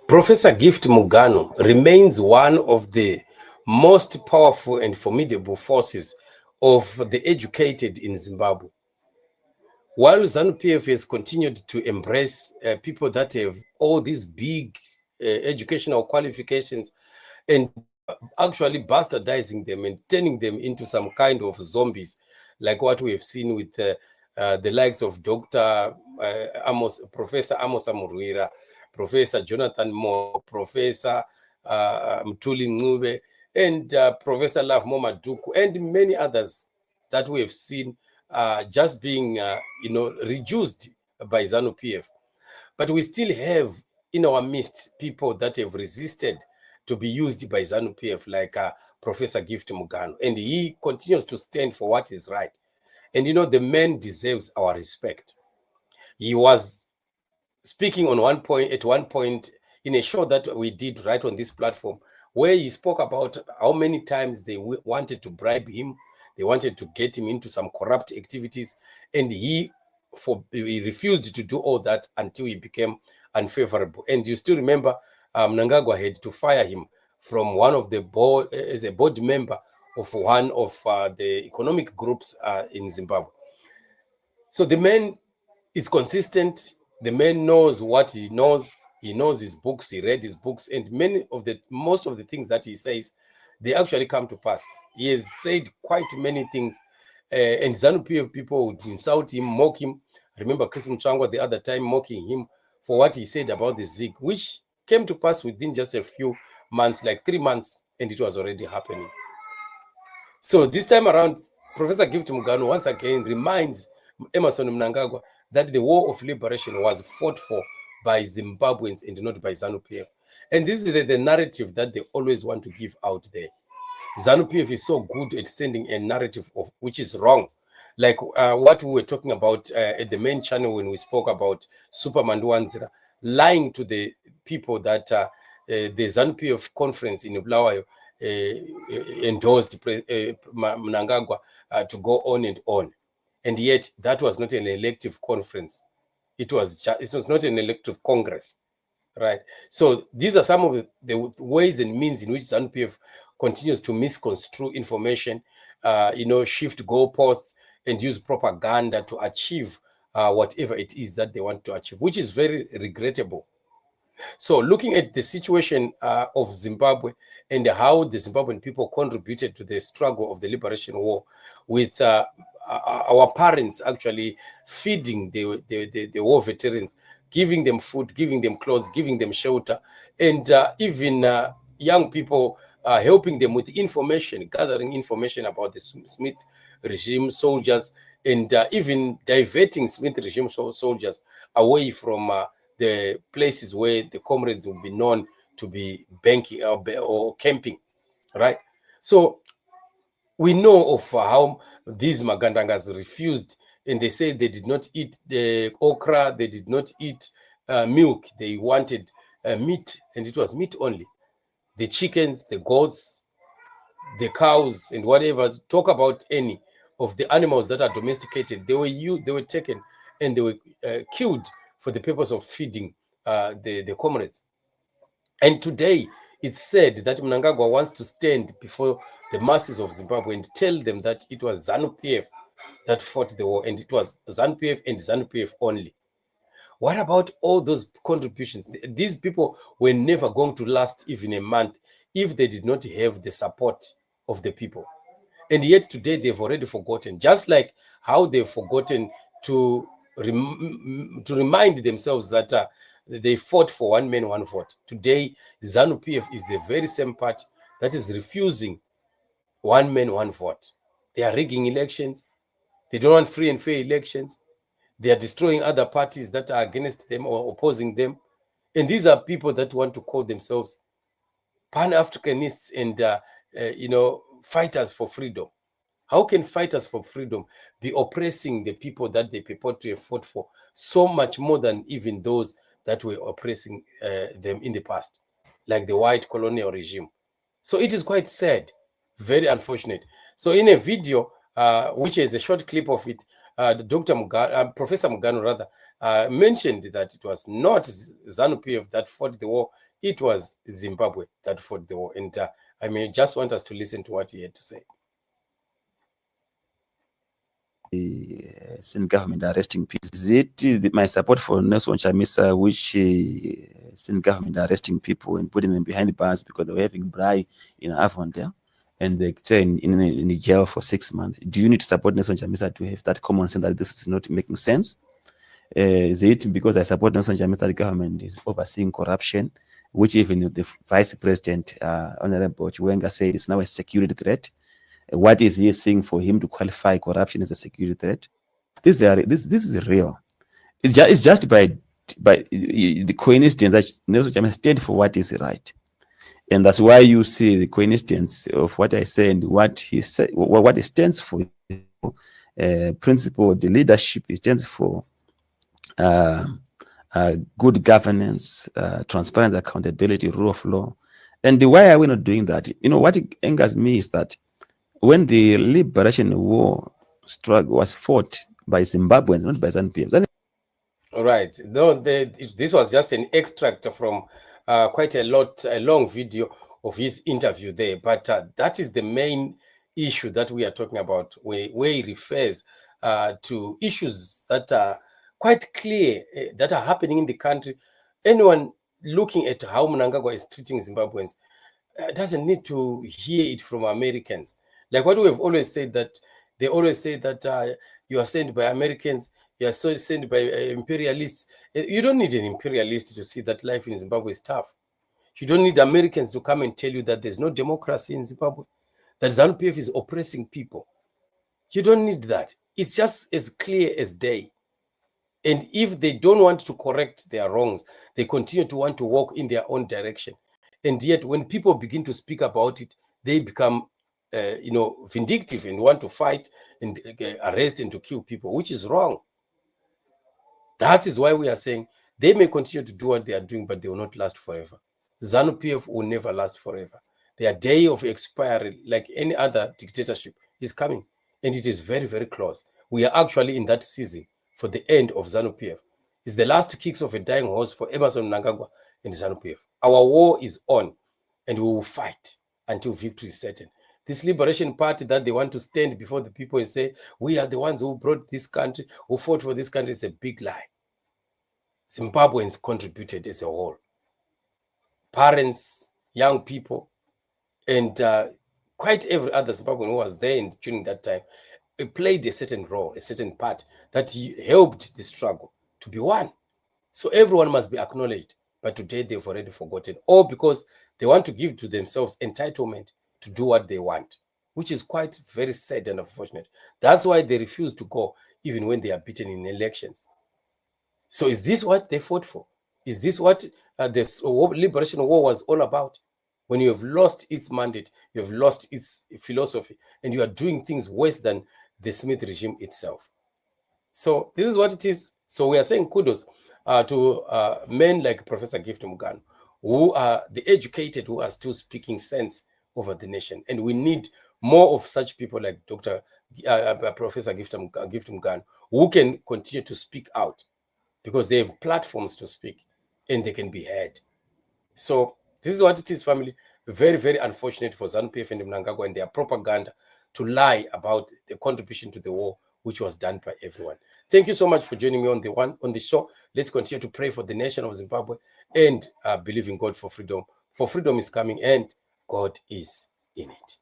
Professor Gift Mugano remains one of the most powerful and formidable forces of the educated in Zimbabwe. While Zanu-PF has continued to embrace people that have all these big educational qualifications and actually bastardizing them and turning them into some kind of zombies, like what we have seen with the likes of Dr. Professor Amos Amurwira, Professor Jonathan Moore, Professor Mtuli Ncube, and Professor Love Momaduku, and many others that we have seen just being, reduced by ZANU-PF. But we still have in our midst people that have resisted to be used by ZANU-PF, like Professor Gift Mugano, and he continues to stand for what is right. And the man deserves our respect. He was speaking at one point in a show that we did right on this platform, where he spoke about how many times they wanted to bribe him, they wanted to get him into some corrupt activities, and he refused to do all that until he became unfavorable. And you still remember Mnangagwa had to fire him from one of the board as a board member of one of the economic groups in Zimbabwe. So the man is consistent. The man knows what he knows. He knows his books. He read his books, and most of the things that he says, they actually come to pass. He has said quite many things, and ZANU-PF people would insult him, mock him. I remember Chris Mchangwa the other time mocking him for what he said about the ZIG, which came to pass within just a few months, like 3 months, and it was already happening. So this time around, Professor Gift Mugano once again reminds Emerson Mnangagwa that the war of liberation was fought for by Zimbabweans and not by ZANU-PF. And this is the narrative that they always want to give out there. ZANU-PF is so good at sending a narrative of which is wrong. Like what we were talking about at the main channel when we spoke about Superman Nduwanzira, lying to the people that the ZANU-PF conference in Bulawayo endorsed Mnangagwa to go on and on. And yet that was not an elective conference. It was not an elective congress, right? So these are some of the ways and means in which ZANU-PF continues to misconstrue information, shift goalposts and use propaganda to achieve whatever it is that they want to achieve, which is very regrettable. So looking at the situation of Zimbabwe and how the Zimbabwean people contributed to the struggle of the liberation war, with our parents actually feeding the war veterans, giving them food, giving them clothes, giving them shelter, and even young people helping them with information, gathering information about the Smith regime soldiers, and even diverting Smith regime soldiers away from the places where the comrades will be known to be banking or camping, right? So we know of how these Magandangas refused, and they said they did not eat the okra, they did not eat milk, they wanted meat, and it was meat only. The chickens, the goats, the cows, and whatever, talk about any of the animals that are domesticated, they were taken and they were killed for the purpose of feeding the comrades. And today, it's said that Mnangagwa wants to stand before the masses of Zimbabwe and tell them that it was ZANU-PF that fought the war, and it was ZANU-PF and ZANU-PF only. What about all those contributions? These people were never going to last even a month if they did not have the support of the people. And yet today they've already forgotten, just like how they've forgotten to remind themselves that they fought for one man, one vote. Today, ZANU-PF is the very same party that is refusing one man, one vote. They are rigging elections. They don't want free and fair elections. They are destroying other parties that are against them or opposing them. And these are people that want to call themselves Pan-Africanists and, fighters for freedom. How can fighters for freedom be oppressing the people that they purport to have fought for so much more than even those that were oppressing them in the past? like the white colonial regime. So it is quite sad, very unfortunate. So in a video, which is a short clip of it, Professor Mugano rather, mentioned that it was not ZANU-PF that fought the war, it was Zimbabwe that fought the war. And I may just want us to listen to what he had to say. The Senate government arresting people. Is it my support for Nelson Chamisa, which Senate government arresting people and putting them behind bars because they were having braai in Avondale and they stay in the jail for 6 months? Do you need to support Nelson Chamisa to have that common sense that this is not making sense? Is it because I support Nelson Chamisa that the government is overseeing corruption, which even the Vice President, Honorable Chiwenga, said is now a security threat? What is he saying for him to qualify corruption as a security threat? This is real. It's just by the coincidence that Nelson Chamisa stand for what is right, and that's why you see the coincidence of what I say and what he said, what he stands for. Principle, the leadership, he stands for good governance, transparency, accountability, rule of law. And why are we not doing that? You know what angers me is that when the liberation war struggle was fought by Zimbabweans, not by ZANU-PF. All right. No, this was just an extract from quite a long video of his interview there. But that is the main issue that we are talking about, where he refers to issues that are quite clear, that are happening in the country. Anyone looking at how Mnangagwa is treating Zimbabweans doesn't need to hear it from Americans. Like what we have always said, that they always say that you are sent by Americans, you are sent by imperialists. You don't need an imperialist to see that life in Zimbabwe is tough. You don't need Americans to come and tell you that there's no democracy in Zimbabwe, that ZANU-PF is oppressing people. You don't need that. It's just as clear as day. And if they don't want to correct their wrongs, they continue to want to walk in their own direction. And yet when people begin to speak about it, they become vindictive and want to fight and arrest and to kill people, which is wrong. That is why we are saying they may continue to do what they are doing, but they will not last forever. ZANU-PF will never last forever. Their day of expiry, like any other dictatorship, is coming. And it is very, very close. We are actually in that season for the end of ZANU-PF. It's the last kicks of a dying horse for Emmerson Mnangagwa and ZANU-PF. Our war is on, and we will fight until victory is certain. This liberation party that they want to stand before the people and say, we are the ones who brought this country, who fought for this country, is a big lie. Zimbabweans contributed as a whole. Parents, young people, and quite every other Zimbabwean who was there during that time played a certain role, a certain part that helped the struggle to be won. So everyone must be acknowledged. But today they've already forgotten, all because they want to give to themselves entitlement to do what they want, which is quite very sad and unfortunate. That's why they refuse to go even when they are beaten in elections. So is this what they fought for? Is this what the liberation war was all about? When you have lost its mandate, you have lost its philosophy, and you are doing things worse than the Smith regime itself. So this is what it is. So we are saying kudos to men like Professor Gift Mugano, who are the educated, who are still speaking sense over the nation. And we need more of such people like Professor Gift Mugano, who can continue to speak out, because they have platforms to speak and they can be heard. So this is what it is, family. Very, very unfortunate for ZANU-PF and Mnangagwa and their propaganda to lie about the contribution to the war, which was done by everyone. Thank you so much for joining me on the show. Let's continue to pray for the nation of Zimbabwe and believe in God for freedom. For freedom is coming and God is in it.